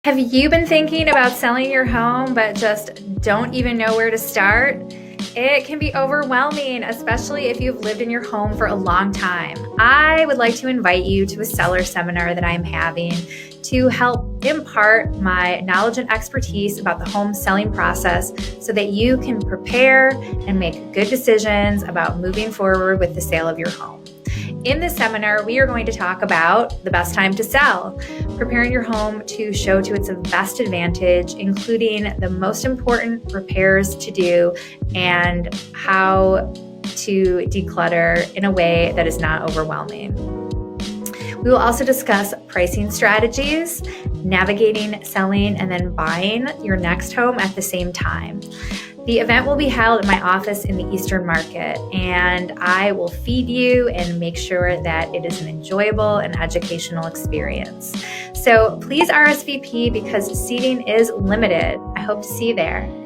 Have you been thinking about selling your home but just don't even know where to start? It can be overwhelming, especially if you've lived in your home for a long time. I would like to invite you to a seller seminar that I'm having to help impart my knowledge and expertise about the home selling process so that you can prepare and make good decisions about moving forward with the sale of your home. In this seminar, we are going to talk about the best time to sell, preparing your home to show to its best advantage, including the most important repairs to do and how to declutter in a way that is not overwhelming. We will also discuss pricing strategies, navigating, selling, and then buying your next home at the same time. The event will be held in my office in the Eastern Market, and I will feed you and make sure that it is an enjoyable and educational experience. So please RSVP because seating is limited. I hope to see you there.